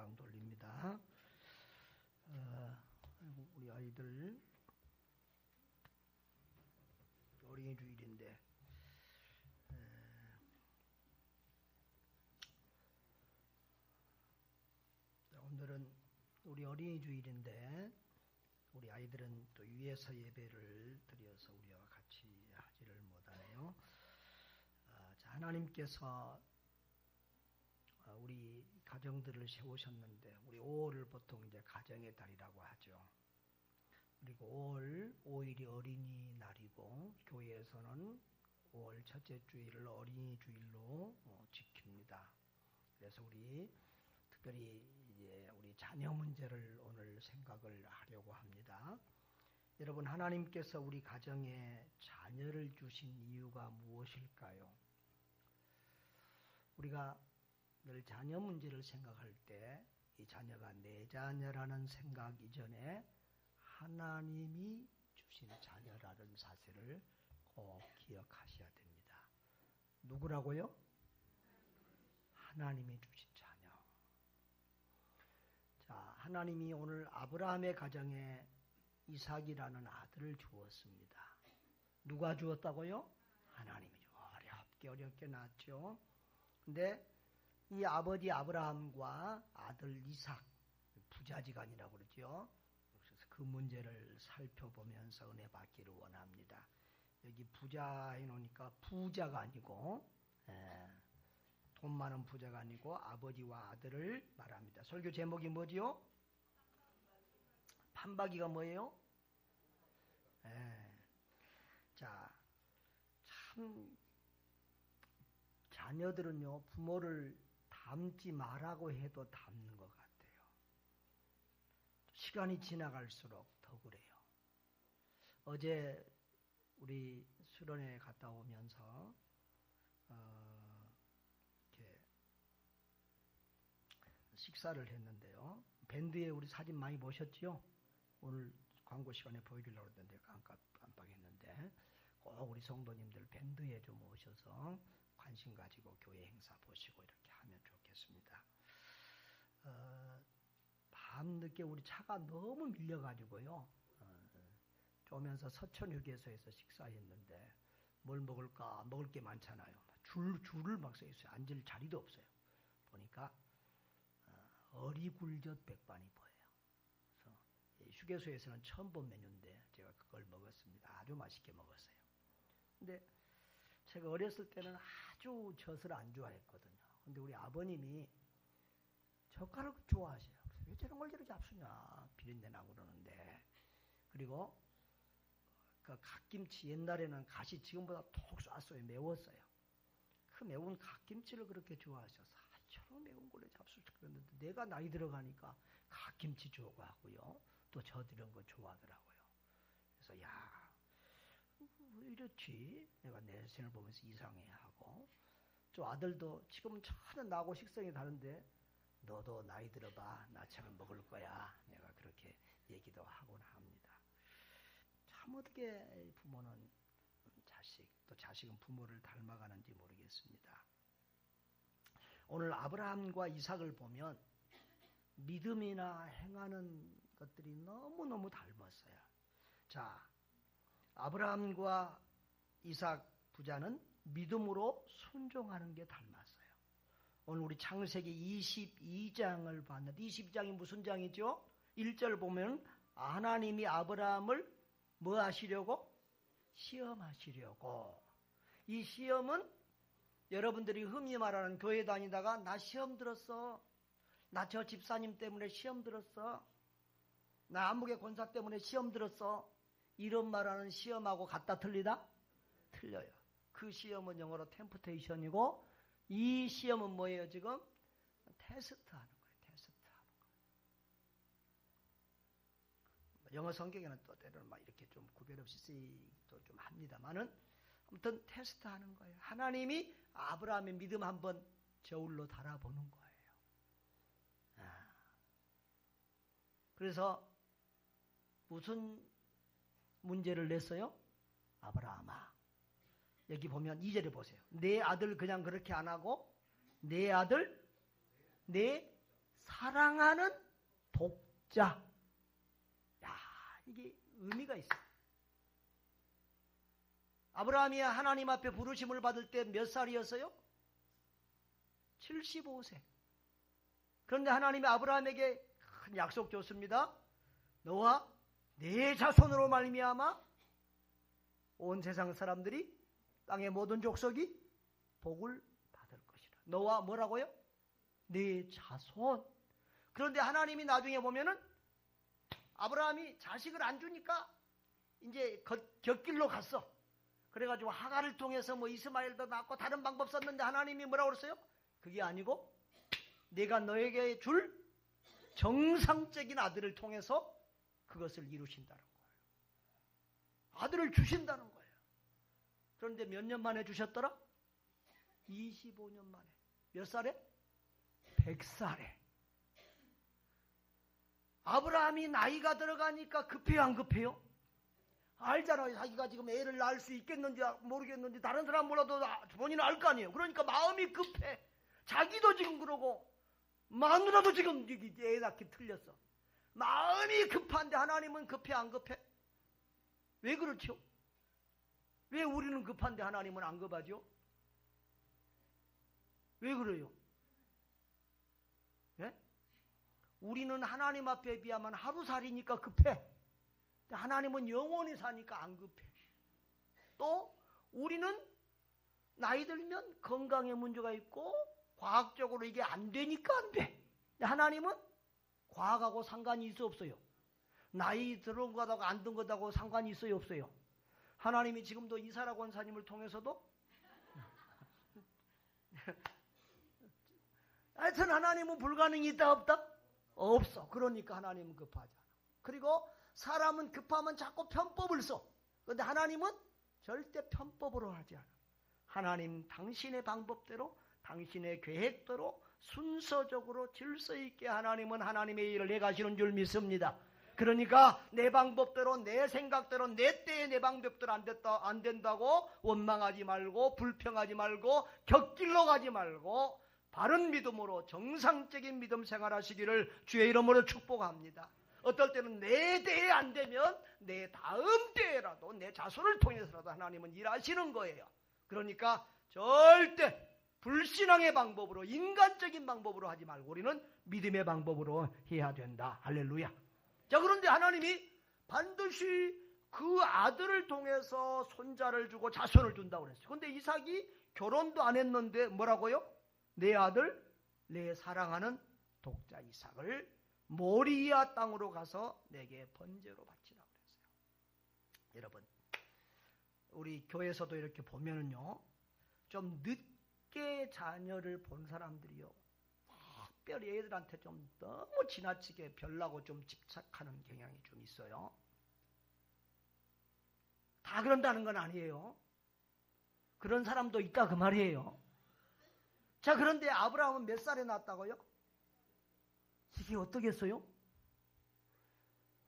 영광 돌립니다. 우리 아이들 어린이 주일인데 오늘은 우리 어린이 주일인데 우리 아이들은 또 위에서 예배를 드려서 우리와 같이 하지를 못하네요. 하나님께서 우리 가정들을 세우셨는데 우리 5월을 보통 이제 가정의 달이라고 하죠. 그리고 5일이 어린이날이고 교회에서는 5월 첫째 주일을 어린이 주일로 지킵니다. 그래서 우리 특별히 이제 우리 자녀 문제를 오늘 생각을 하려고 합니다. 여러분, 하나님께서 우리 가정에 자녀를 주신 이유가 무엇일까요? 우리가 늘 자녀 문제를 생각할 때 이 자녀가 내 자녀라는 생각 이전에 하나님이 주신 자녀라는 사실을 꼭 기억하셔야 됩니다. 누구라고요? 하나님이 주신 자녀. 자, 하나님이 오늘 아브라함의 가정에 이삭이라는 아들을 주었습니다. 누가 주었다고요? 하나님이 어렵게 낳았죠. 근데 이 아버지 아브라함과 아들 이삭, 부자지간이라고 그러죠. 그래서 그 문제를 살펴보면서 은혜 받기를 원합니다. 여기 부자 해놓으니까 부자가 아니고 돈 많은 부자가 아니고 아버지와 아들을 말합니다. 설교 제목이 뭐지요? 판박이가 뭐예요? 자, 참 자녀들은요 부모를 닮지 말라고 해도 닮는 것 같아요. 시간이 지나갈수록 더 그래요. 어제 우리 수련회 갔다 오면서 이렇게 식사를 했는데요. 밴드에 우리 사진 많이 보셨죠? 오늘 광고 시간에 보여주려고 했는데 깜빡했는데 꼭 우리 성도님들 밴드에 좀 오셔서 관심 가지고 교회 행사 보시고 이렇게 하면 좋겠습니다. 밤늦게 우리 차가 너무 밀려가지고요. 오면서 서천휴게소에서 식사했는데 뭘 먹을까? 먹을 게 많잖아요. 줄을 막 서 있어요. 앉을 자리도 없어요. 보니까 어리굴젓 백반이 보여요. 그래서 휴게소에서는 처음 본 메뉴인데 제가 그걸 먹었습니다. 아주 맛있게 먹었어요. 근데 제가 어렸을 때는 아주 젖을 안 좋아했거든요. 근데 우리 아버님이 젓가락을 좋아하세요. 그래서 왜 저런 걸 저렇게 잡수냐 비린내 나고 그러는데, 그리고 그 갓김치, 옛날에는 갓이 지금보다 톡 쐈어요. 매웠어요. 그 매운 갓김치를 그렇게 좋아하셔서 저런 매운 걸로 잡수지 그랬는데 내가 나이 들어가니까 갓김치 좋아하고요. 또 젖 이런 거 좋아하더라고요. 그래서 왜 이렇지? 내가 내 생을 보면서 이상해하고, 저 아들도 지금은 전혀 나하고 식성이 다른데 너도 나이 들어봐, 나처럼 먹을 거야. 내가 그렇게 얘기도 하곤 합니다. 참 어떻게 부모는 자식, 또 자식은 부모를 닮아가는지 모르겠습니다. 오늘 아브라함과 이삭을 보면 믿음이나 행하는 것들이 너무너무 닮았어요. 자, 아브라함과 이삭 부자는 믿음으로 순종하는 게 닮았어요. 오늘 우리 창세기 22장을 봤는데 22장이 무슨 장이죠? 1절 보면 하나님이 아브라함을 뭐 하시려고? 시험하시려고. 이 시험은 여러분들이 흔히 말하는 교회 다니다가 나 시험 들었어. 나 저 집사님 때문에 시험 들었어. 나 안목의 권사 때문에 시험 들었어. 이런 말하는 시험하고 같다 틀리다? 틀려요. 그 시험은 영어로 템프테이션이고 이 시험은 뭐예요 지금? 테스트하는 거예요. 테스트하는 거예요. 영어 성경에는 또 때로는 막 이렇게 좀 구별 없이 쓰기도 좀 합니다만은 아무튼 테스트하는 거예요. 하나님이 아브라함의 믿음 한번 저울로 달아보는 거예요. 그래서 무슨 문제를 냈어요? 아브라함아, 여기 보면 2절에 보세요. 내 아들 그냥 그렇게 안 하고 내 아들 내 사랑하는 독자. 야, 이게 의미가 있어요. 아브라함이 하나님 앞에 부르심을 받을 때 몇 살이었어요? 75세. 그런데 하나님이 아브라함에게 큰 약속 줬습니다. 너와 네 자손으로 말미암아 온 세상 사람들이 땅의 모든 족속이 복을 받을 것이라. 너와 뭐라고요? 네 자손. 그런데 하나님이 나중에 보면은 아브라함이 자식을 안 주니까 이제 곁길로 갔어. 그래가지고 하갈을 통해서 뭐 이스마엘도 낳고 다른 방법 썼는데 하나님이 뭐라고 그랬어요? 그게 아니고 내가 너에게 줄 정상적인 아들을 통해서 그것을 이루신다는 거예요. 아들을 주신다는 거예요. 그런데 몇 년 만에 주셨더라? 25년 만에. 몇 살에? 100살에. 아브라함이 나이가 들어가니까 급해요, 안 급해요? 알잖아요. 자기가 지금 애를 낳을 수 있겠는지 모르겠는지 다른 사람 몰라도 본인은 알 거 아니에요. 그러니까 마음이 급해. 자기도 지금 그러고 마누라도 지금 애 낳기 틀렸어. 마음이 급한데 하나님은 급해, 안 급해? 왜 그렇죠? 왜 우리는 급한데 하나님은 안 급하죠? 왜 그래요? 네? 우리는 하나님 앞에 비하면 하루살이니까 급해. 하나님은 영원히 사니까 안 급해. 또 우리는 나이 들면 건강에 문제가 있고 과학적으로 이게 안 되니까 안 돼. 하나님은 과학하고 상관이 있어 없어요? 나이 들은 거하고 안 든 거하고 상관이 있어요 없어요? 하나님이 지금도 이사라 권사님을 통해서도 하여튼 하나님은 불가능이 있다 없다? 없어. 그러니까 하나님은 급하지 않아. 그리고 사람은 급하면 자꾸 편법을 써. 그런데 하나님은 절대 편법으로 하지 않아. 하나님 당신의 방법대로 당신의 계획대로 순서적으로 질서 있게 하나님은 하나님의 일을 해가시는 줄 믿습니다. 그러니까 내 방법대로 내 생각대로 내 때에 내 방법대로 안 된다고 원망하지 말고 불평하지 말고 곁길로 가지 말고 바른 믿음으로 정상적인 믿음 생활하시기를 주의 이름으로 축복합니다. 어떨 때는 내 때에 안 되면 내 다음 때라도 내 자손을 통해서라도 하나님은 일하시는 거예요. 그러니까 절대 불신앙의 방법으로 인간적인 방법으로 하지 말고 우리는 믿음의 방법으로 해야 된다. 할렐루야. 자, 그런데 하나님이 반드시 그 아들을 통해서 손자를 주고 자손을 준다고 그랬어요. 그런데 이삭이 결혼도 안 했는데 뭐라고요? 내 아들, 내 사랑하는 독자 이삭을 모리아 땅으로 가서 내게 번제로 바치라고 그랬어요. 여러분, 우리 교회에서도 이렇게 보면은요, 좀 늦게 자녀를 본 사람들이요, 특별히 애들한테 좀 너무 지나치게 별나고 좀 집착하는 경향이 좀 있어요. 다 그런다는 건 아니에요. 그런 사람도 있다 그 말이에요. 자, 그런데 아브라함은 몇 살에 낳았다고요? 이게 어떻겠어요?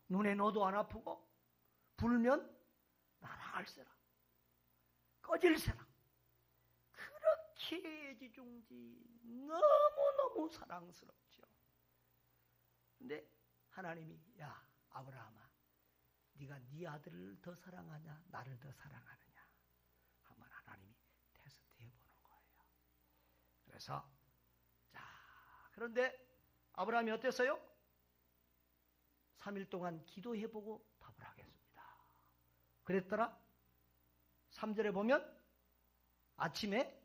눈에 넣어도 안 아프고 불면 날아갈세라 꺼질세라 그렇게 애지중지 너무너무 사랑스럽죠. 근데 하나님이 야 아브라함아 네가 네 아들을 더 사랑하냐 나를 더 사랑하느냐 한번 하나님이 테스트해 보는 거예요. 그래서 자 그런데 아브라함이 어땠어요? 3일 동안 기도해보고 답을 하겠습니다. 그랬더라. 3절에 보면 아침에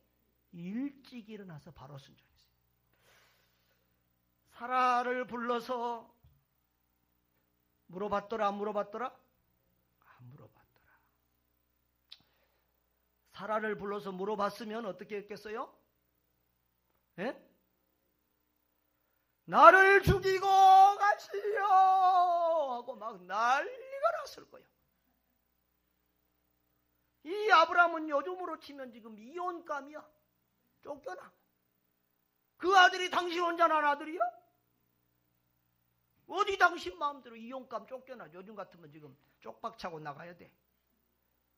일찍 일어나서 바로 순종했어요. 사라를 불러서 물어봤더라 안 물어봤더라? 안 물어봤더라. 사라를 불러서 물어봤으면 어떻게 했겠어요? 예? 나를 죽이고 가시오 하고 막 난리가 났을 거예요. 이 아브라함은 요즘으로 치면 지금 이혼감이야. 쫓겨나. 그 아들이 당신 혼자 난 아들이야? 어디 당신 마음대로 이혼감 쫓겨나. 요즘 같으면 지금 쪽박차고 나가야 돼.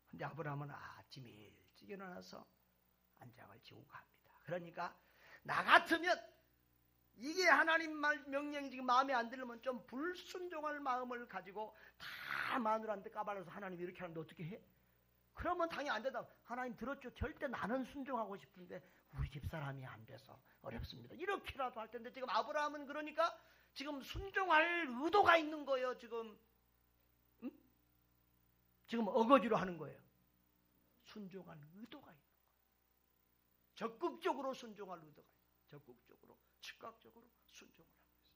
근데 아브라함은 아침에 일찍 일어나서 안장을 지고 갑니다. 그러니까 나 같으면 이게 하나님 말 명령이 지금 마음에 안 들면 좀 불순종할 마음을 가지고 다 마누라한테 까발려서 하나님 이렇게 하는데 어떻게 해? 그러면 당연히 안 된다. 하나님 들었죠. 절대 나는 순종하고 싶은데 우리 집사람이 안 돼서 어렵습니다. 이렇게라도 할 텐데 지금 아브라함은 그러니까 지금 순종할 의도가 있는 거예요. 지금 지금 어거지로 하는 거예요. 순종할 의도가 있는 거예요. 적극적으로 순종할 의도가 있어요. 적극적으로 즉각적으로 순종을 하고 있어요.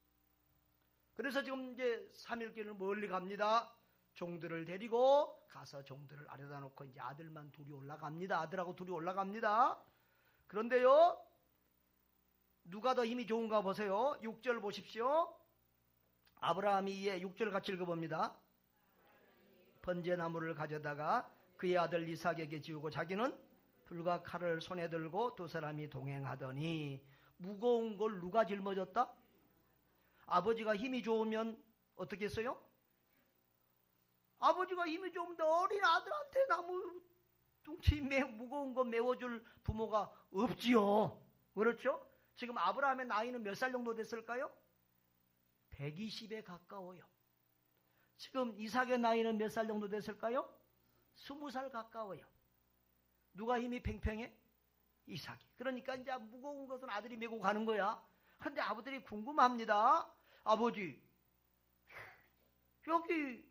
그래서 지금 이제 3일길을 멀리 갑니다. 종들을 데리고 가서 종들을 아래다 놓고 이제 아들만 둘이 올라갑니다. 아들하고 둘이 올라갑니다. 그런데요, 누가 더 힘이 좋은가 보세요. 6절 보십시오. 아브라함이 6절 같이 읽어봅니다. 번제나무를 가져다가 그의 아들 이삭에게 지우고 자기는 불과 칼을 손에 들고 두 사람이 동행하더니 무거운 걸 누가 짊어졌다? 아버지가 힘이 좋으면 어떻게 했어요? 아버지가 힘이 좋으면 어린 아들한테 나무 둥치 무거운 거 메워줄 부모가 없지요. 그렇죠? 지금 아브라함의 나이는 몇 살 정도 됐을까요? 120에 가까워요. 지금 이삭의 나이는 몇 살 정도 됐을까요? 20살 가까워요. 누가 힘이 팽팽해? 이삭이. 그러니까 이제 무거운 것은 아들이 메고 가는 거야. 그런데 아버들이 궁금합니다. 아버지, 여기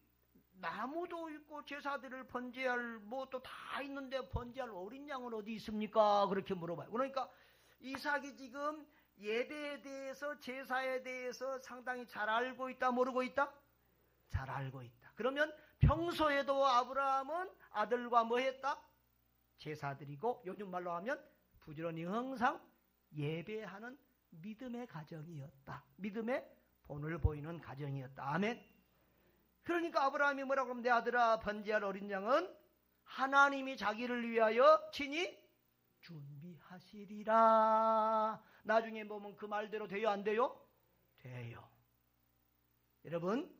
나무도 있고 제사들을 번제할 또 다 있는데 번제할 어린 양은 어디 있습니까? 그렇게 물어봐요. 그러니까 이삭이 지금 예배에 대해서 제사에 대해서 상당히 잘 알고 있다, 모르고 있다? 잘 알고 있다. 그러면 평소에도 아브라함은 아들과 뭐 했다? 제사드리고 요즘 말로 하면 부지런히 항상 예배하는 믿음의 가정이었다. 믿음의 본을 보이는 가정이었다. 아멘. 그러니까 아브라함이 뭐라고 하면 내 아들아 번제할 어린 양은 하나님이 자기를 위하여 친히 준비하시리라. 나중에 보면 그 말대로 돼요, 안 돼요? 돼요. 여러분,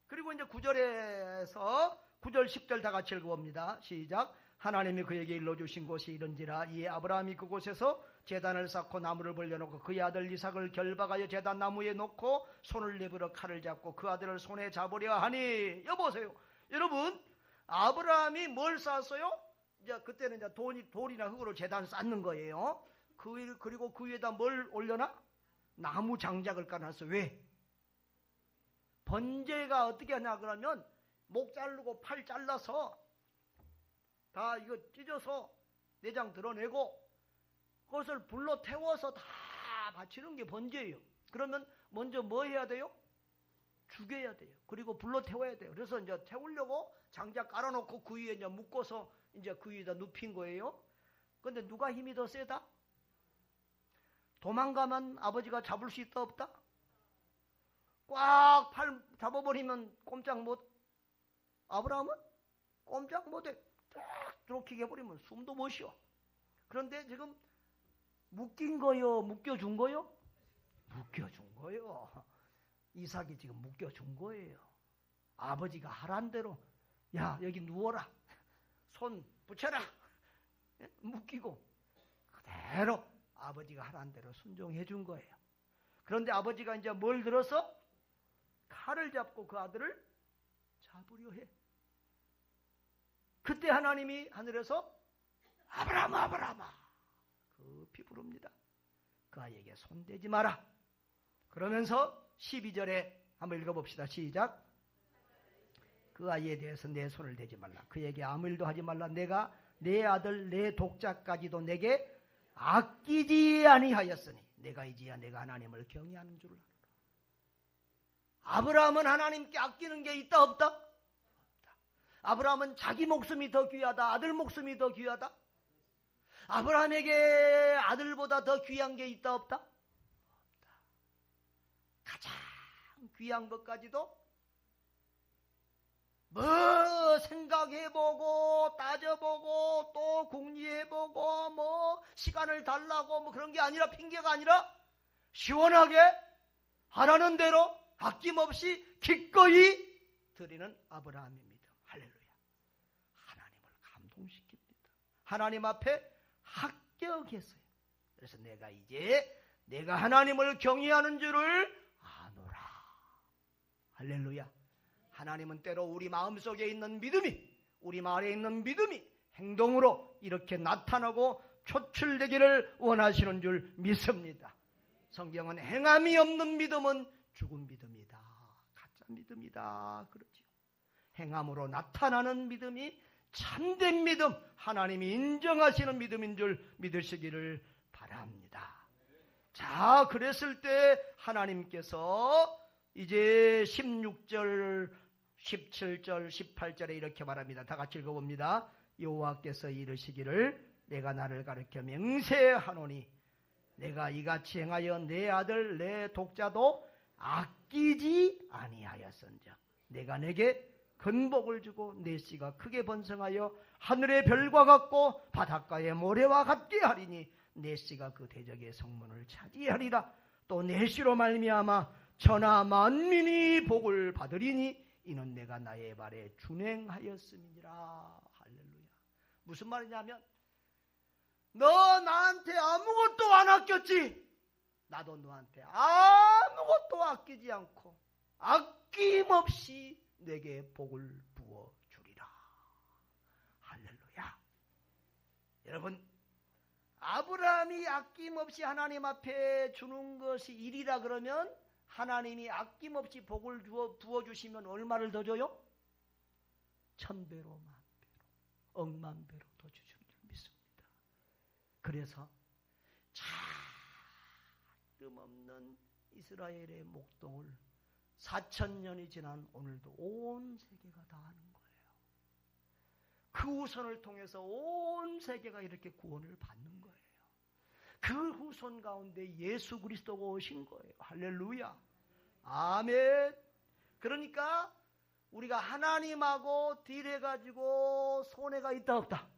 그리고 이제 9절에서 9절 10절 다 같이 읽어봅니다. 시작. 하나님이 그에게 일러주신 곳이 이른지라. 이에 아브라함이 그곳에서 제단을 쌓고 나무를 벌려놓고 그의 아들 이삭을 결박하여 제단 나무에 놓고 손을 내밀어 칼을 잡고 그 아들을 손에 잡으려 하니. 여보세요. 여러분, 아브라함이 뭘 쌓았어요? 이제 그때는 이제 돌이나 흙으로 제단 쌓는 거예요. 그리고 그 위에다 뭘 올려놔? 나무 장작을 까놨어. 왜? 번제가 어떻게 하냐 그러면 목 자르고 팔 잘라서 다 이거 찢어서 내장 드러내고 그것을 불로 태워서 다 바치는 게 번제예요. 그러면 먼저 뭐 해야 돼요? 죽여야 돼요. 그리고 불로 태워야 돼요. 그래서 이제 태우려고 장작 깔아놓고 그 위에 이제 묶어서 이제 그 위에다 눕힌 거예요. 근데 누가 힘이 더 세다? 도망가면 아버지가 잡을 수 있다 없다? 꽉 팔 잡아버리면 꼼짝 못. 아브라함은 꼼짝 못해. 딱 들어키게 해버리면 숨도 못 쉬어. 그런데 지금 묶인 거요? 묶여준 거요? 묶여준 거요. 이삭이 지금 묶여준 거예요. 아버지가 하란 대로 야 여기 누워라. 손 붙여라. 묶이고 그대로 아버지가 하란 대로 순종해 준 거예요. 그런데 아버지가 이제 뭘 들어서? 칼을 잡고 그 아들을 잡으려 해. 그때 하나님이 하늘에서 아브라함아 아브라함아 급히 부릅니다. 그 아이에게 손대지 마라. 그러면서 12절에 한번 읽어봅시다. 시작. 그 아이에 대해서 내 손을 대지 말라. 그에게 아무 일도 하지 말라. 내가 내 아들 내 독자까지도 내게 아끼지 아니하였으니 내가 이제야 내가 하나님을 경외하는 줄 알아. 아브라함은 하나님께 아끼는 게 있다 없다? 없다. 아브라함은 자기 목숨이 더 귀하다. 아들 목숨이 더 귀하다. 아브라함에게 아들보다 더 귀한 게 있다 없다? 없다. 가장 귀한 것까지도 뭐 생각해보고 따져보고 또 궁리해보고 뭐 시간을 달라고 뭐 그런 게 아니라 핑계가 아니라 시원하게 하라는 대로 아낌없이 기꺼이 드리는 아브라함의 믿음. 할렐루야. 하나님을 감동시킵니다. 하나님 앞에 합격했어요. 그래서 내가 이제 내가 하나님을 경외하는 줄을 아노라. 할렐루야. 하나님은 때로 우리 마음속에 있는 믿음이, 우리 말에 있는 믿음이 행동으로 이렇게 나타나고 표출되기를 원하시는 줄 믿습니다. 성경은 행함이 없는 믿음은 죽은 믿음이다, 가짜 믿음이다 그러죠. 행함으로 나타나는 믿음이 참된 믿음, 하나님이 인정하시는 믿음인 줄 믿으시기를 바랍니다. 자, 그랬을 때 하나님께서 이제 16절, 17절, 18절에 이렇게 말합니다. 다 같이 읽어봅니다. 여호와께서 이르시기를 내가 나를 가르쳐 맹세하노니 내가 이같이 행하여 내 아들 내 독자도 아끼지 아니하였은즉 내가 내게 큰 복을 주고 내 씨가 크게 번성하여 하늘의 별과 같고 바닷가의 모래와 같게 하리니 내 씨가 그 대적의 성문을 차지하리라. 또 내 씨로 말미암아 천하 만민이 복을 받으리니 이는 내가 나의 발에 준행하였음이니라. 할렐루야. 무슨 말이냐면 너 나한테 아무것도 안 아꼈지? 나도 너한테 아무것도 아끼지 않고 아낌없이 내게 복을 부어주리라. 할렐루야. 여러분, 아브라함이 아낌없이 하나님 앞에 주는 것이 일이라 그러면 하나님이 아낌없이 복을 부어주시면 얼마를 더 줘요? 1000배로, 10,000배로, 억만 배로 더 주시는 줄 믿습니다. 그래서 자금없는 이스라엘의 목동을 4000년이 지난 오늘도 온 세계가 다 아는 거예요. 그 후손을 통해서 온 세계가 이렇게 구원을 받는 거예요. 그 후손 가운데 예수 그리스도가 오신 거예요. 할렐루야. 아멘. 그러니까 우리가 하나님하고 딜해가지고 손해가 있다 없다?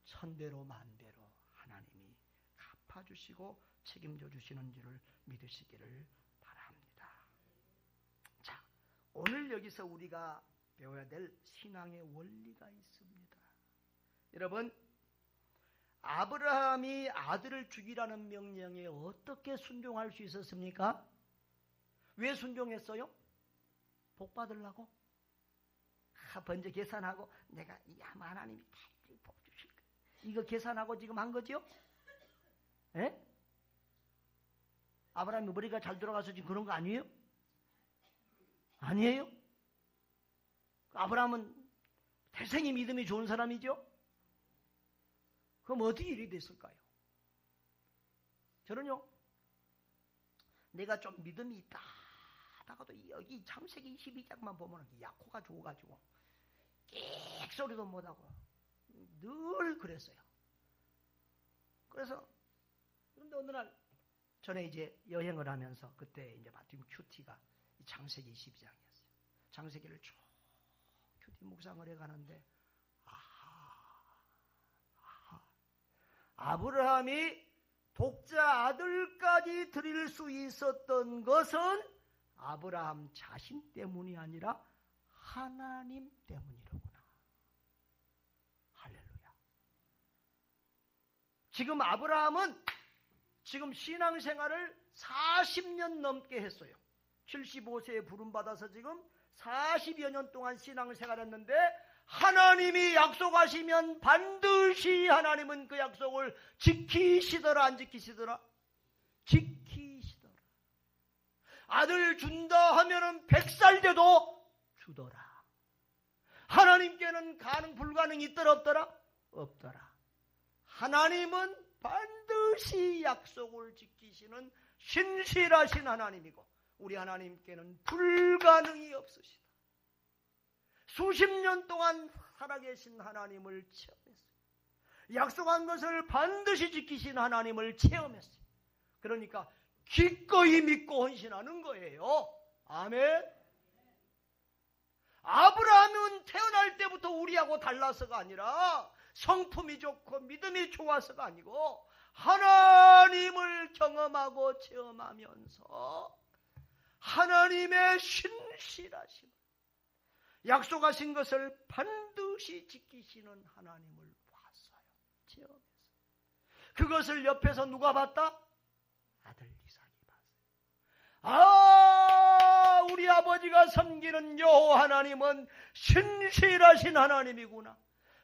1000배로 10,000배로 하나님이 갚아주시고 책임져 주시는 줄을 믿으시기를 바랍니다. 자, 오늘 여기서 우리가 배워야 될 신앙의 원리가 있습니다. 여러분, 아브라함이 아들을 죽이라는 명령에 어떻게 순종할 수 있었습니까? 왜 순종했어요? 복 받으려고? 먼저 계산하고 내가 아마 하나님이 다 복 주실 거예요. 이거 계산하고 지금 한 거죠? 예? 아브라함이 머리가 잘 돌아가서 지금 그런 거 아니에요? 아니에요? 아브라함은 태생이 믿음이 좋은 사람이죠? 그럼 어떻게 일이 됐을까요? 저는요, 내가 좀 믿음이 있다 하다가도 여기 창세기 22장만 보면 약호가 좋아가지고 끽 소리도 못하고 늘 그랬어요. 그래서 그런데 어느 날 전에 이제 여행을 하면서 그때 이제 마틴 큐티가 창세기 22장이었어요. 창세기를 쭉 큐티 묵상을 해가는데 아브라함이 독자 아들까지 드릴 수 있었던 것은 아브라함 자신 때문이 아니라 하나님 때문이로구나. 할렐루야. 지금 아브라함은 지금 신앙생활을 40년 넘게 했어요. 75세에 부름받아서 지금 40여 년 동안 신앙생활했는데 하나님이 약속하시면 반드시 하나님은 그 약속을 지키시더라, 안 지키시더라? 지키시더라. 아들 준다 하면은 100살 돼도 주더라. 하나님께는 가능 불가능이 있더라 없더라? 없더라. 하나님은 반드시 약속을 지키시는 신실하신 하나님이고 우리 하나님께는 불가능이 없으시다. 수십 년 동안 살아계신 하나님을 체험했어요. 약속한 것을 반드시 지키신 하나님을 체험했어요. 그러니까 기꺼이 믿고 헌신하는 거예요. 아멘. 아브라함은 태어날 때부터 우리하고 달라서가 아니라 성품이 좋고 믿음이 좋아서가 아니고 하나님을 경험하고 체험하면서 하나님의 신실하심, 약속하신 것을 반드시 지키시는 하나님을 봤어요. 체험했어요. 그것을 옆에서 누가 봤다? 우리가 섬기는 여호와 하나님은 신실하신 하나님이구나.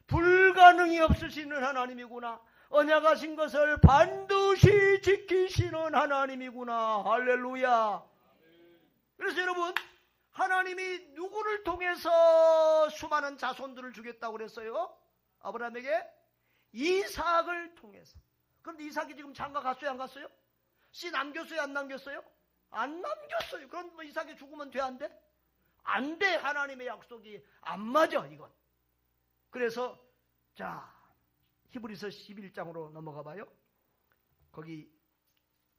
불가능이 없으시는 하나님이구나. 언약하신 것을 반드시 지키시는 하나님이구나. 할렐루야. 그래서 여러분, 하나님이 누구를 통해서 수많은 자손들을 주겠다고 그랬어요? 아브라함에게 이삭을 통해서. 그런데 이삭이 지금 장가 갔어요, 안 갔어요? 씨 남겼어요, 안 남겼어요? 안 남겼어요. 그럼 뭐 이삭이 죽으면 돼, 안 돼? 안 돼. 하나님의 약속이 안 맞아, 이건. 그래서 자, 히브리서 11장으로 넘어가 봐요. 거기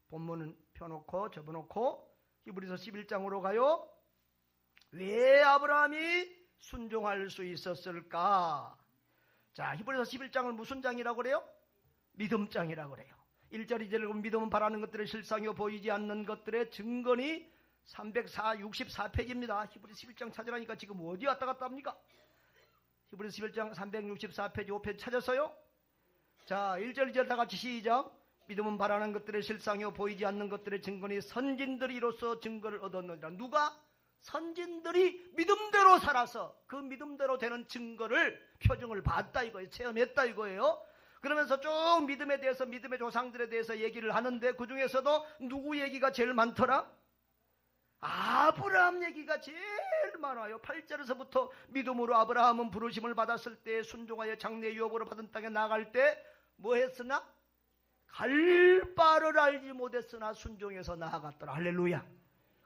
본문은 펴놓고 접어놓고 히브리서 11장으로 가요. 왜 아브라함이 순종할 수 있었을까? 자, 히브리서 11장을 무슨 장이라고 그래요? 믿음장이라고 그래요. 1절 2절을 믿음은 바라는 것들의 실상이요 보이지 않는 것들의 증거니 364페이지입니다. 히브리서 11장 찾으라니까 지금 어디 왔다 갔다 합니까? 히브리서 11장 364페이지 5페이지 찾았어요? 자, 1절 2절 다 같이 시작. 믿음은 바라는 것들의 실상이요 보이지 않는 것들의 증거니 선진들이 이로써 증거를 얻었느니라. 누가? 선진들이 믿음대로 살아서 그 믿음대로 되는 증거를 표징을 봤다 이거예요. 체험했다 이거예요. 그러면서 쭉 믿음에 대해서 믿음의 조상들에 대해서 얘기를 하는데 그 중에서도 누구 얘기가 제일 많더라? 아브라함 얘기가 제일 많아요. 8절에서부터 믿음으로 아브라함은 부르심을 받았을 때 순종하여 장래 유업으로 받은 땅에 나갈 때 뭐 했으나? 갈 바를 알지 못했으나 순종해서 나아갔더라. 할렐루야.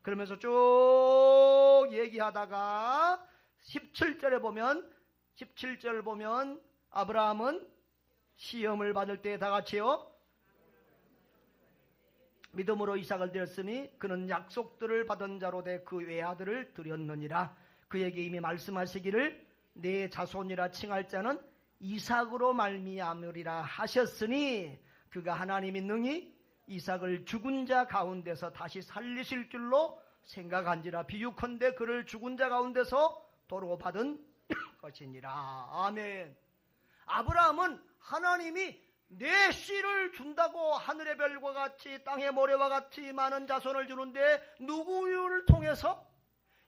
그러면서 쭉 얘기하다가 17절에 보면 17절 보면 아브라함은 시험을 받을 때 다 같이요. 믿음으로 이삭을 드렸으니 그는 약속들을 받은 자로 돼 그 외아들을 드렸느니라. 그에게 이미 말씀하시기를 내 자손이라 칭할 자는 이삭으로 말미암으리라 하셨으니 그가 하나님이 능히 이삭을 죽은 자 가운데서 다시 살리실 줄로 생각한지라. 비유컨대 그를 죽은 자 가운데서 도로 받은 것이니라. 아멘. 아브라함은 하나님이 내 씨를 준다고 하늘의 별과 같이 땅의 모래와 같이 많은 자손을 주는데 누구를 통해서?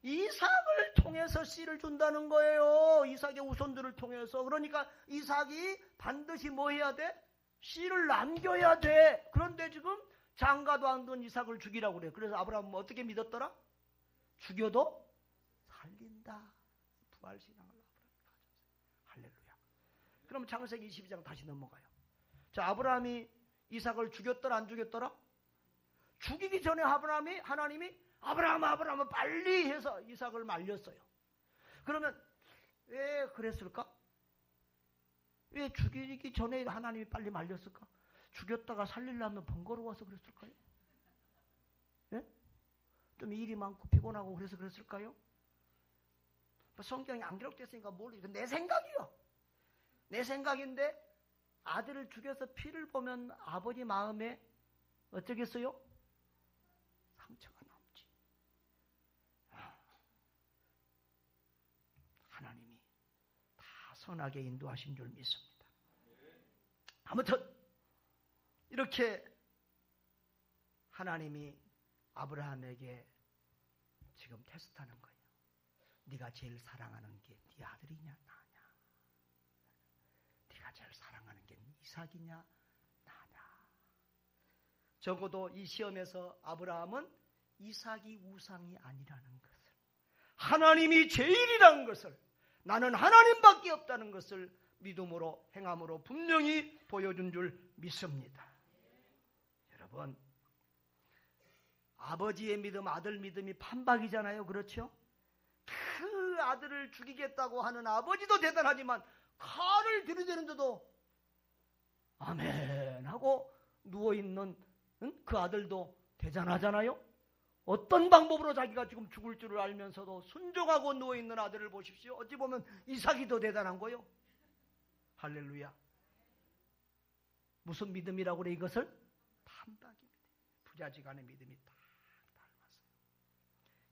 이삭을 통해서 씨를 준다는 거예요. 이삭의 후손들을 통해서. 그러니까 이삭이 반드시 뭐 해야 돼? 씨를 남겨야 돼. 그런데 지금 장가도 안 둔 이삭을 죽이라고 그래요. 그래서 아브라함은 어떻게 믿었더라? 죽여도 살린다. 부활신앙을 아브라함이 가졌어요. 할렐루야. 그럼 창세기 22장 다시 넘어가요. 자, 아브라함이 이삭을 죽였더라 안 죽였더라? 죽이기 전에 하나님이 아브라함 빨리 해서 이삭을 말렸어요. 그러면 왜 그랬을까? 왜 죽이기 전에 하나님이 빨리 말렸을까? 죽였다가 살리려면 번거로워서 그랬을까요? 예? 좀 일이 많고 피곤하고 그래서 그랬을까요? 성경이 안 기록됐으니까 모르겠어요. 내 생각이요. 내 생각인데 아들을 죽여서 피를 보면 아버지 마음에 어쩌겠어요? 상처가 남지. 하나님이 다 선하게 인도하신 줄 믿습니다. 아무튼 이렇게 하나님이 아브라함에게 지금 테스트하는 거예요. 네가 제일 사랑하는 게 네 아들이냐 나냐? 네가 제일 사랑하는 게 이삭이냐 나냐? 적어도 이 시험에서 아브라함은 이삭이 우상이 아니라는 것을, 하나님이 제일이라는 것을, 나는 하나님밖에 없다는 것을 믿음으로 행함으로 분명히 보여준 줄 믿습니다. 여러분, 아버지의 믿음, 아들 믿음이 판박이잖아요. 그렇죠? 그 아들을 죽이겠다고 하는 아버지도 대단하지만 칼을 들이대는데도 아멘 하고 누워있는 그 아들도 대단하잖아요. 어떤 방법으로 자기가 지금 죽을 줄을 알면서도 순종하고 누워있는 아들을 보십시오. 어찌 보면 이삭이 더 대단한 거요. 할렐루야. 무슨 믿음이라고 그래 이것을? 판박입니다. 부자지간의 믿음이 딱 닮았어요.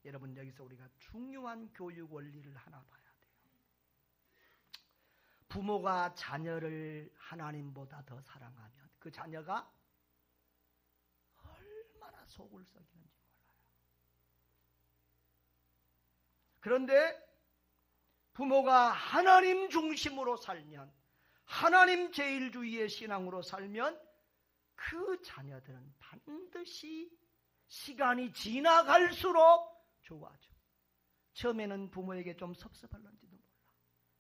여러분, 여기서 우리가 중요한 교육 원리를 하나 봐야 돼요. 부모가 자녀를 하나님보다 더 사랑하면 그 자녀가 얼마나 속을 썩이는지 몰라요. 그런데 부모가 하나님 중심으로 살면, 하나님 제일주의의 신앙으로 살면 그 자녀들은 반드시 시간이 지나갈수록 좋아져. 처음에는 부모에게 좀 섭섭할런지도 몰라.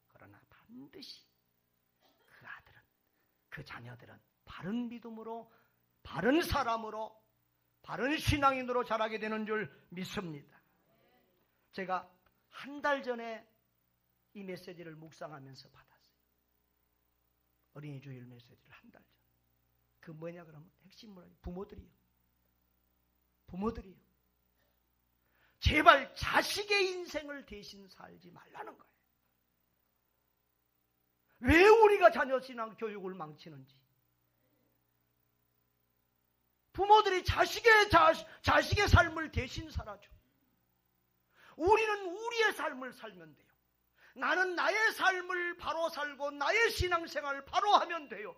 그러나 반드시 그 아들은, 그 자녀들은 바른 믿음으로, 바른 사람으로, 바른 신앙인으로 자라게 되는 줄 믿습니다. 제가 한 달 전에 이 메시지를 묵상하면서 받았어요. 어린이 주일 메시지를 한 달 전. 그 뭐냐 그러면 핵심 뭐냐? 부모들이요. 부모들이요. 제발 자식의 인생을 대신 살지 말라는 거예요. 왜 우리가 자녀 신앙 교육을 망치는지. 부모들이 자식의 삶을 대신 살아줘. 우리는 우리의 삶을 살면 돼요. 나는 나의 삶을 바로 살고 나의 신앙생활을 바로 하면 돼요.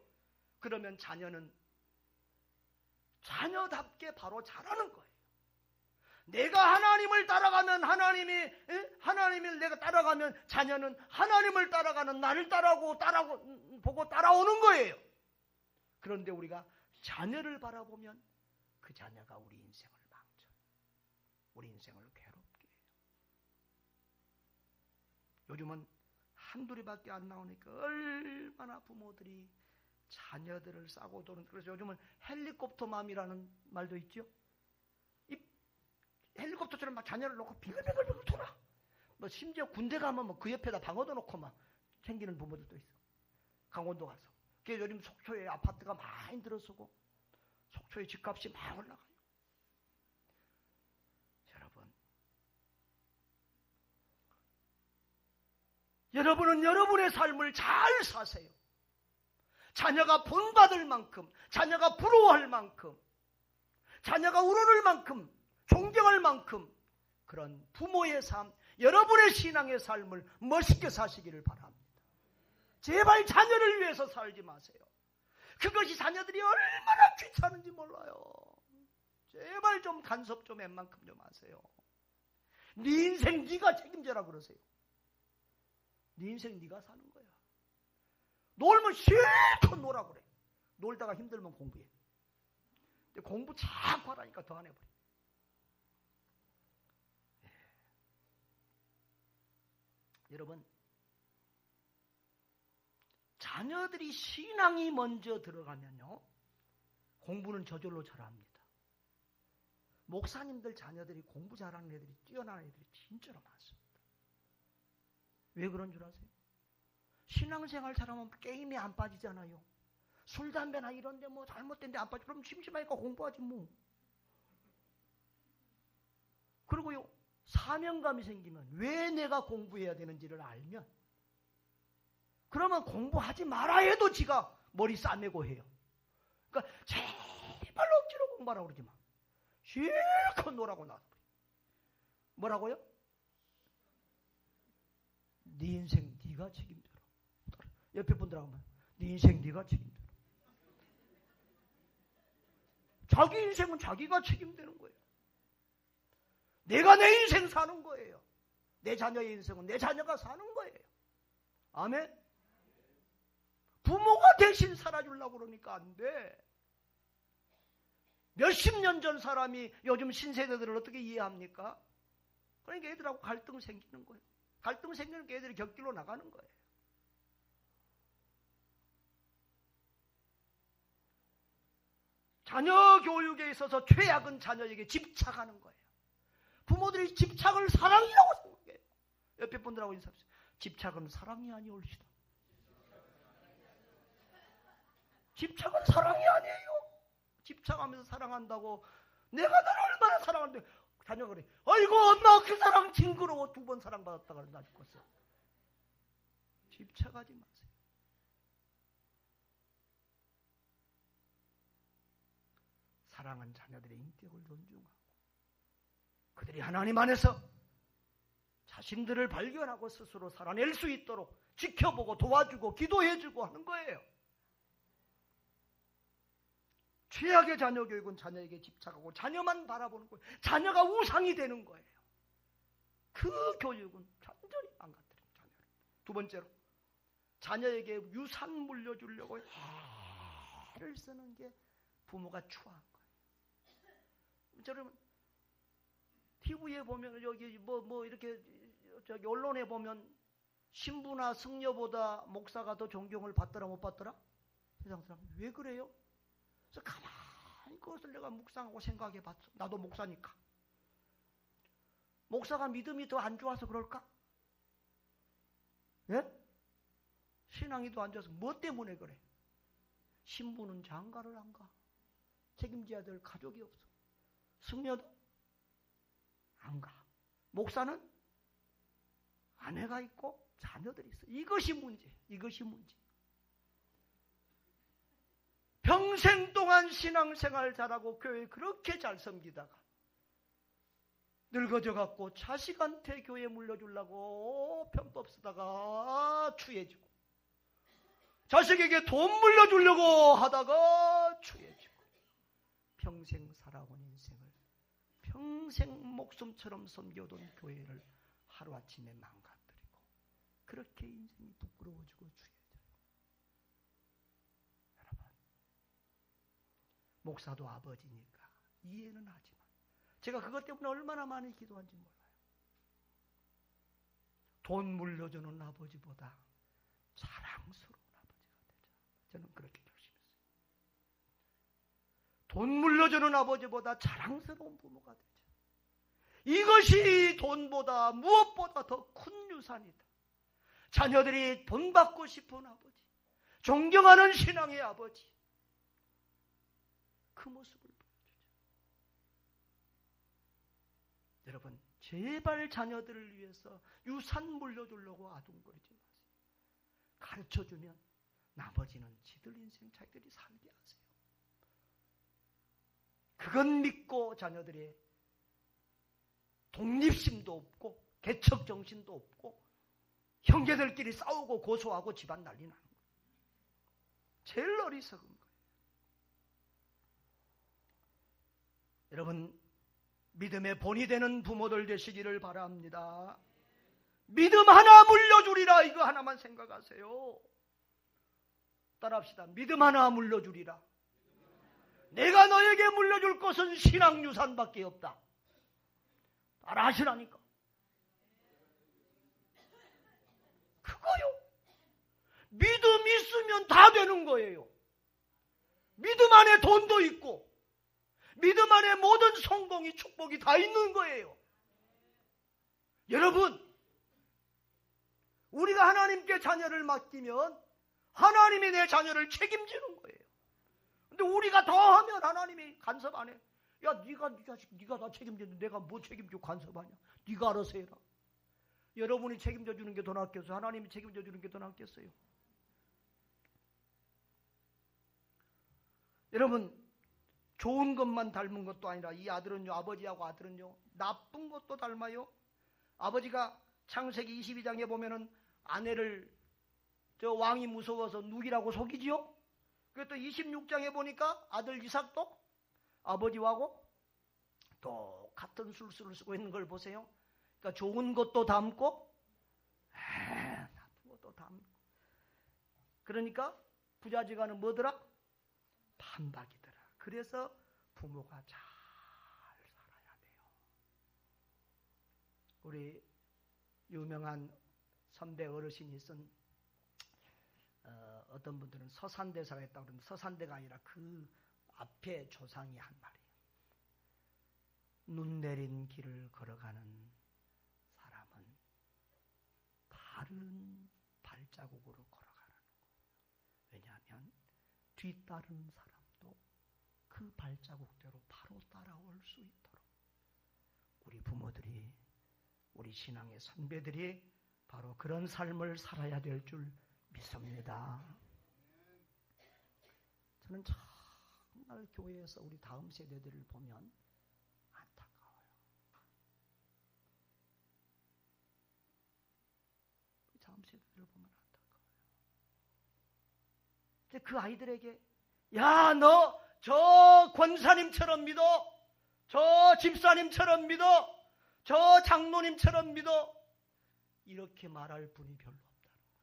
그러면 자녀는 자녀답게 바로 자라는 거예요. 내가 하나님을 따라가면 하나님을 내가 따라가면 자녀는 하나님을 따라가는 나를 보고 따라오는 거예요. 그런데 우리가 자녀를 바라보면 그 자녀가 우리 인생을 망쳐요. 우리 인생을 괴롭게 해요. 요즘은 한둘이밖에 안 나오니까 얼마나 부모들이 자녀들을 싸고 도는. 그래서 요즘은 헬리콥터맘이라는 말도 있죠. 이 헬리콥터처럼 막 자녀를 놓고 빙글빙글 돌아. 뭐 심지어 군대 가면 뭐 그 옆에다 방어도 놓고 막 챙기는 부모들도 있어. 강원도 가서. 그래서 요즘 속초에 아파트가 많이 들어서고 속초의 집값이 막 올라가요. 여러분은 여러분의 삶을 잘 사세요. 자녀가 본받을 만큼, 자녀가 부러워할 만큼, 자녀가 우러를 만큼, 존경할 만큼 그런 부모의 삶, 여러분의 신앙의 삶을 멋있게 사시기를 바랍니다. 제발 자녀를 위해서 살지 마세요. 그것이 자녀들이 얼마나 귀찮은지 몰라요. 제발 좀 간섭 좀 웬만큼 좀 하세요. 네 인생 네가 책임져라 그러세요. 네 인생 네가 사는 거야. 놀면 실컷 놀아 그래. 놀다가 힘들면 공부해. 근데 공부 자꾸 하라니까 더 안 해버려. 여러분, 자녀들이 신앙이 먼저 들어가면요, 공부는 저절로 잘합니다. 목사님들 자녀들이 공부 잘하는 애들이, 뛰어난 애들이 진짜로 많습니다. 왜 그런 줄 아세요? 신앙생활 잘하면 게임에 안 빠지잖아요. 술, 담배나 이런데 뭐 잘못된 데 안 빠지고 그럼 심심하니까 공부하지 뭐. 그리고요, 사명감이 생기면 왜 내가 공부해야 되는지를 알면 그러면 공부하지 말아 해도 지가 머리 싸매고 해요. 그러니까 제발 억지로 공부하라고 그러지 마. 실컷 놀라고 놔둬. 뭐라고요? 네 인생 네가 책임져라. 옆에 분들하고 말, 네 인생 네가 책임져라. 자기 인생은 자기가 책임되는 거예요. 내가 내 인생 사는 거예요. 내 자녀의 인생은 내 자녀가 사는 거예요. 아멘? 부모가 대신 살아주려고 그러니까 안 돼. 몇십 년 전 사람이 요즘 신세대들을 어떻게 이해합니까? 그러니까 애들하고 갈등 생기는 거예요. 갈등 생기는 게 애들이 곁길로 나가는 거예요. 자녀 교육에 있어서 최악은 자녀에게 집착하는 거예요. 부모들이 집착을 사랑이라고 생각해요. 옆에 분들하고 인사하세요. 집착은 사랑이 아니올시다. 집착은 사랑이 아니에요. 집착하면서 사랑한다고 내가 너를 얼마나 사랑하는데 자녀가 그래. 아이고 엄마 그 사랑 징그러워. 2번 사랑받았다가 나 죽었어. 집착하지 마세요. 사랑은 자녀들의 인격을 존중하고 그들이 하나님 안에서 자신들을 발견하고 스스로 살아낼 수 있도록 지켜보고 도와주고 기도해주고 하는 거예요. 최악의 자녀 교육은 자녀에게 집착하고 자녀만 바라보는 거예요. 자녀가 우상이 되는 거예요. 그 교육은 완전히 망가뜨린 자녀를. 두 번째로 자녀에게 유산 물려주려고 애를 쓰는 게 부모가 추한 거예요. 여러분 TV에 보면 여기 뭐 이렇게 저기 언론에 보면 신부나 승려보다 목사가 더 존경을 받더라 못 받더라? 세상 사람 왜 그래요? 그래서 가만히 그것을 내가 묵상하고 생각해 봤어. 나도 목사니까. 목사가 믿음이 더 안 좋아서 그럴까? 예? 신앙이 더 안 좋아서 뭐 때문에 그래? 신부는 장가를 안 가. 책임져야 될 가족이 없어. 승려도 안 가. 목사는 아내가 있고 자녀들이 있어. 이것이 문제. 이것이 문제. 평생 동안 신앙생활 잘하고 교회 그렇게 잘 섬기다가 늙어져 갖고 자식한테 교회 물려주려고 편법 쓰다가 추해지고 자식에게 돈 물려주려고 하다가 추해지고 평생 살아온 인생을 평생 목숨처럼 섬겨둔 교회를 하루아침에 망가뜨리고 그렇게 인생이 부끄러워지고 추해져요. 여러분 목사도 아버지니까 이해는 하지만 제가 그것 때문에 얼마나 많이 기도한지 몰라요. 돈 물려주는 아버지보다 자랑스러운 아버지가 되자. 저는 그렇게 결심했어요. 돈 물려주는 아버지보다 자랑스러운 부모가 되자. 이것이 돈보다 무엇보다 더 큰 유산이다. 자녀들이 돈 받고 싶은 아버지, 존경하는 신앙의 아버지, 그 모습을 보여주죠. 여러분 제발 자녀들을 위해서 유산 물려주려고 아둥거리지 마세요. 가르쳐주면 나머지는 지들 인생 자기들이 살게 하세요. 그건 믿고 자녀들이 독립심도 없고 개척정신도 없고 형제들끼리 싸우고 고소하고 집안 난리 나는 거예요. 제일 어리석은 거예요. 여러분 믿음의 본이 되는 부모들 되시기를 바랍니다. 믿음 하나 물려주리라. 이거 하나만 생각하세요. 따라합시다. 믿음 하나 물려주리라. 내가 너에게 물려줄 것은 신앙유산밖에 없다. 따라하시라니까. 그거요. 믿음 있으면 다 되는 거예요. 믿음 안에 돈도 있고 믿음 안에 모든 성공이 축복이 다 있는 거예요. 여러분 우리가 하나님께 자녀를 맡기면 하나님이 내 자녀를 책임지는 거예요. 근데 우리가 더 하면 하나님이 간섭 안 해. 야, 네가 네 자식 네가 다 책임지는데 내가 뭐 책임지고 간섭하냐? 네가 알아서 해라. 여러분이 책임져 주는 게 더 낫겠어요? 하나님이 책임져 주는 게 더 낫겠어요? 여러분 좋은 것만 닮은 것도 아니라 이 아들은요, 아버지하고 아들은요 나쁜 것도 닮아요. 아버지가 창세기 22장에 보면은 아내를 저 왕이 무서워서 누기라고 속이지요. 그리고 또 26장에 보니까 아들 이삭도 아버지하고 똑같은 술수를 쓰고 있는 걸 보세요. 그러니까 좋은 것도 담고 나쁜 것도 담고. 그러니까 부자지간은 뭐더라? 반박이더라. 그래서 부모가 잘 살아야 돼요. 우리 유명한 선배 어르신이 쓴 어떤 분들은 서산대사가 있다고 그러는데 서산대가 아니라 그 앞에 조상이 한 말이에요. 눈 내린 길을 걸어가는 사람은 바른 발자국으로 걸어가는 거예요. 왜냐하면 뒤따르는 사람도 그 발자국대로 바로 따라올 수 있도록 우리 부모들이 우리 신앙의 선배들이 바로 그런 삶을 살아야 될 줄 믿습니다. 저는 정말 교회에서 우리 다음 세대들을 보면 안타까워요. 우리 다음 세대들을 보면 안타까워요. 근데 그 아이들에게 야, 너 저 권사님처럼 믿어, 저 집사님처럼 믿어, 저 장로님처럼 믿어. 이렇게 말할 분이 별로 없다는 거예요.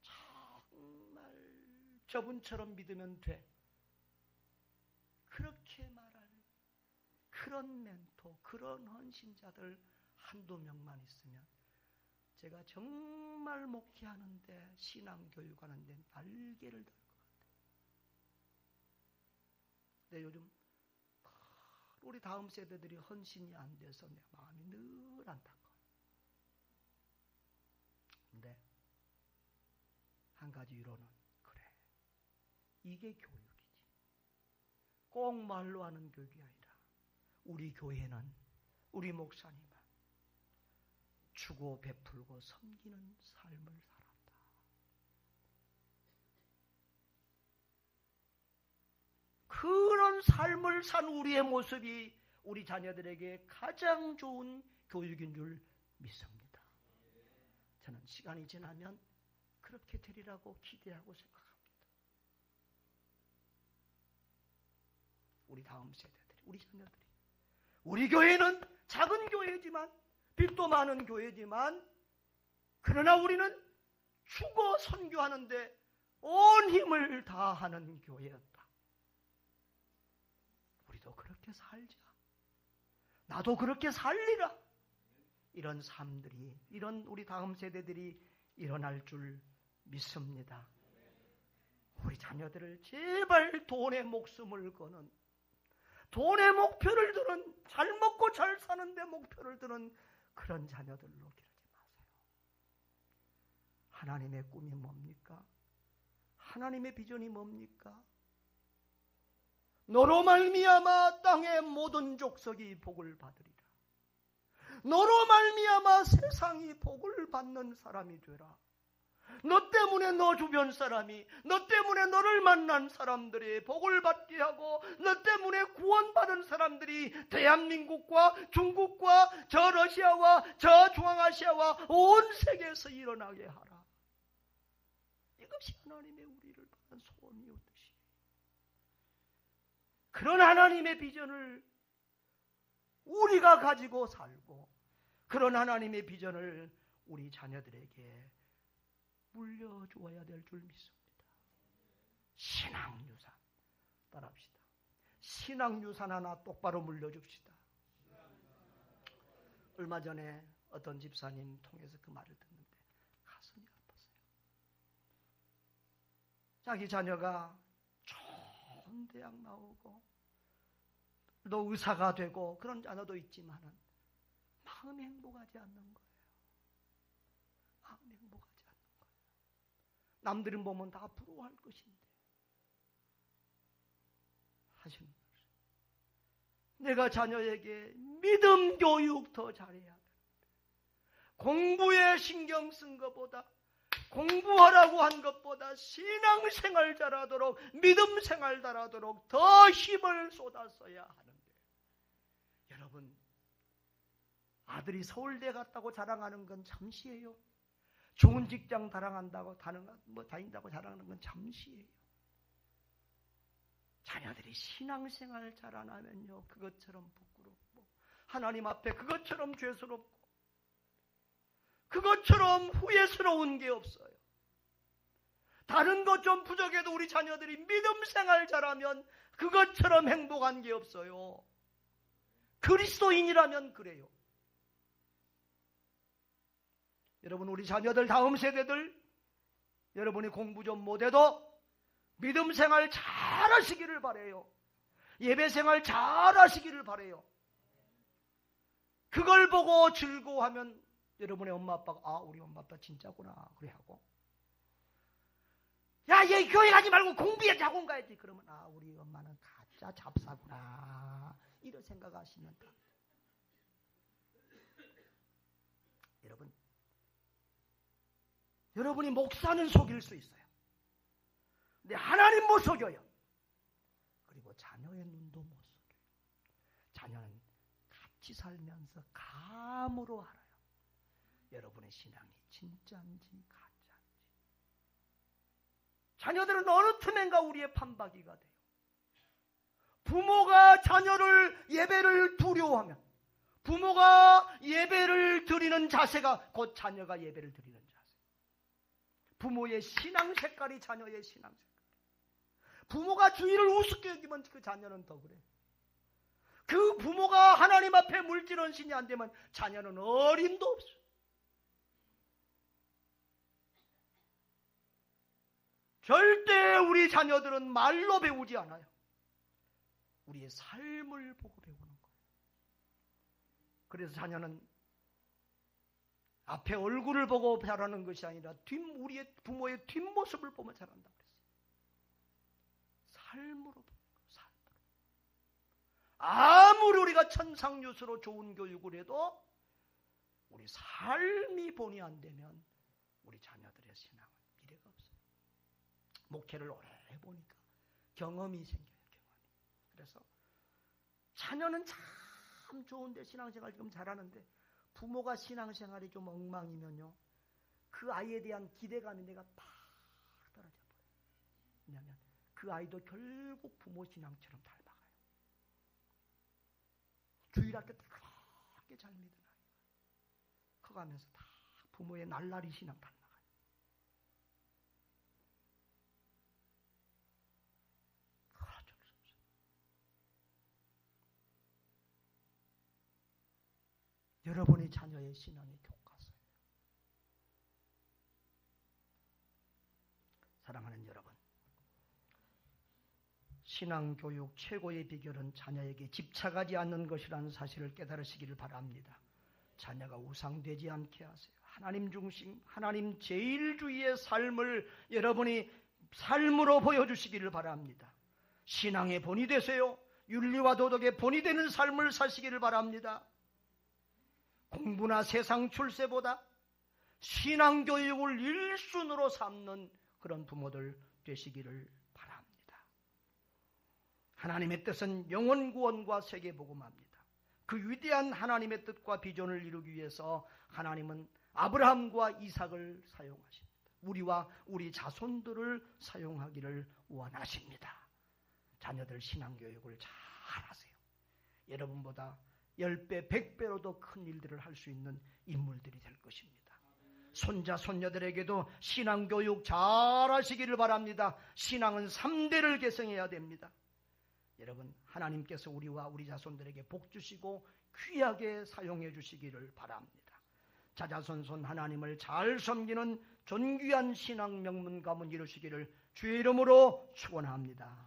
정말 저분처럼 믿으면 돼. 그렇게 말할 그런 멘토, 그런 헌신자들 한두 명만 있으면 제가 정말 목회하는데, 신앙교육하는데 날개를 달 것 같아요. 근데 요즘 우리 다음 세대들이 헌신이 안 돼서 내 마음이 늘 안타까워요. 근데 한 가지 위로는, 그래, 이게 교육이지. 꼭 말로 하는 교육이 아니라 우리 교회는, 우리 목사님은 주고 베풀고 섬기는 삶을 살았다. 그런 삶을 산 우리의 모습이 우리 자녀들에게 가장 좋은 교육인 줄 믿습니다. 저는 시간이 지나면 그렇게 되리라고 기대하고 생각합니다. 우리 다음 세대들이, 우리 자녀들이, 우리 교회는 작은 교회지만, 빚도 많은 교회지만, 그러나 우리는 주고 선교하는데 온 힘을 다하는 교회였다. 우리도 그렇게 살자. 나도 그렇게 살리라. 이런 삶들이, 이런 우리 다음 세대들이 일어날 줄 믿습니다. 우리 자녀들을 제발 돈에 목숨을 거는, 돈의 목표를 두는, 잘 먹고 잘 사는데 목표를 두는 그런 자녀들로 기르지 마세요. 하나님의 꿈이 뭡니까? 하나님의 비전이 뭡니까? 너로 말미암아 땅의 모든 족속이 복을 받으리라. 너로 말미암아 세상이 복을 받는 사람이 되라. 너 때문에 너 주변 사람이, 너 때문에 너를 만난 사람들이 복을 받게 하고, 너 때문에 구원받은 사람들이 대한민국과 중국과 저 러시아와 저 중앙아시아와 온 세계에서 일어나게 하라. 이것이 하나님의 우리를 바란 소원이었듯이, 그런 하나님의 비전을 우리가 가지고 살고, 그런 하나님의 비전을 우리 자녀들에게 물려주어야 될 줄 믿습니다. 신앙유산 따라합시다. 신앙유산 하나 똑바로 물려줍시다. 얼마 전에 어떤 집사님 통해서 그 말을 듣는데 가슴이 아팠어요. 자기 자녀가 좋은 대학 나오고 또 의사가 되고 그런 자녀도 있지만은 마음이 행복하지 않는 거예요. 마음이 행복하지 않는 거예요. 남들은 보면 다 부러워할 것인데 하시는 말씀. 내가 자녀에게 믿음 교육 더 잘해야 되는데, 공부에 신경 쓴 것보다, 공부하라고 한 것보다 신앙생활 잘하도록, 믿음 생활 잘하도록 더 힘을 쏟았어야 하는데, 여러분, 아들이 서울대 갔다고 자랑하는 건 잠시예요. 좋은 직장 다닌다고 자랑하는 건 잠시예요. 자녀들이 신앙생활 잘 안 하면요, 그것처럼 부끄럽고, 하나님 앞에 그것처럼 죄스럽고, 그것처럼 후회스러운 게 없어요. 다른 것 좀 부족해도 우리 자녀들이 믿음 생활 잘하면 그것처럼 행복한 게 없어요. 그리스도인이라면 그래요. 여러분, 우리 자녀들, 다음 세대들, 여러분이 공부 좀 못해도 믿음 생활 잘 하시기를 바라요. 예배 생활 잘 하시기를 바라요. 그걸 보고 즐거워하면 여러분의 엄마 아빠가, 아, 우리 엄마 아빠 진짜구나, 그래 하고, 야, 얘 교회 가지 말고 공부해, 학원 가야지. 그러면, 아, 우리 엄마는 가짜 잡사구나, 이런 생각하시면 다. 여러분이 목사는 속일 수 있어요. 근데 하나님 못 속여요. 그리고 자녀의 눈도 못 속여요. 자녀는 같이 살면서 감으로 알아요. 여러분의 신앙이 진짜인지 가짜인지. 자녀들은 어느 틈엔가 우리의 판박이가 돼요. 부모가 자녀를, 예배를 두려워하면, 부모가 예배를 드리는 자세가 곧 자녀가 예배를 드리는 자세. 부모의 신앙 색깔이 자녀의 신앙 색깔. 부모가 주의를 우습게 여기면 그 자녀는 더 그래. 그 부모가 하나님 앞에 물질은 신이 안 되면 자녀는 어림도 없어. 절대 우리 자녀들은 말로 배우지 않아요. 우리의 삶을 보고 배우는 거예요. 그래서 자녀는 앞에 얼굴을 보고 자라는 것이 아니라 우리의 부모의 뒷모습을 보면 자란다 그랬어요. 삶으로 보는 거예요. 삶으로. 아무리 우리가 천상유수로 좋은 교육을 해도 우리 삶이 본이 안 되면 우리 자녀들의 신앙은 미래가 없어요. 목회를 오래 해보니까 경험이 생겨요. 경험이. 그래서 자녀는 참 좋은데 신앙생활 지금 잘하는데 부모가 신앙생활이 좀 엉망이면요 그 아이에 대한 기대감이 내가 팍 떨어져 버려요. 왜냐하면 그 아이도 결국 부모 신앙처럼 닮아가요. 주일할 때 그렇게 잘 믿은 아이가 커가면서 다 부모의 날라리 신앙 닮아가요. 어쩔 수 없어요. 여러분의 자녀의 신앙의 교과서예요. 사랑하는 여러분, 신앙교육 최고의 비결은 자녀에게 집착하지 않는 것이라는 사실을 깨달으시기를 바랍니다. 자녀가 우상되지 않게 하세요. 하나님 중심, 하나님 제일주의의 삶을 여러분이 삶으로 보여주시기를 바랍니다. 신앙의 본이 되세요. 윤리와 도덕의 본이 되는 삶을 사시기를 바랍니다. 공부나 세상 출세보다 신앙교육을 1순으로 삼는 그런 부모들 되시기를 바랍니다. 하나님의 뜻은 영혼 구원과 세계 복음화입니다. 그 위대한 하나님의 뜻과 비전을 이루기 위해서 하나님은 아브라함과 이삭을 사용하십니다. 우리와 우리 자손들을 사용하기를 원하십니다. 자녀들 신앙교육을 잘 하세요. 여러분보다 10배, 100배로 더 큰 일들을 할 수 있는 인물들이 될 것입니다. 손자, 손녀들에게도 신앙교육 잘 하시기를 바랍니다. 신앙은 3대를 계승해야 됩니다. 여러분, 하나님께서 우리와 우리 자손들에게 복 주시고 귀하게 사용해 주시기를 바랍니다. 자자손손 하나님을 잘 섬기는 존귀한 신앙 명문 가문 이루시기를 주의 이름으로 축원합니다.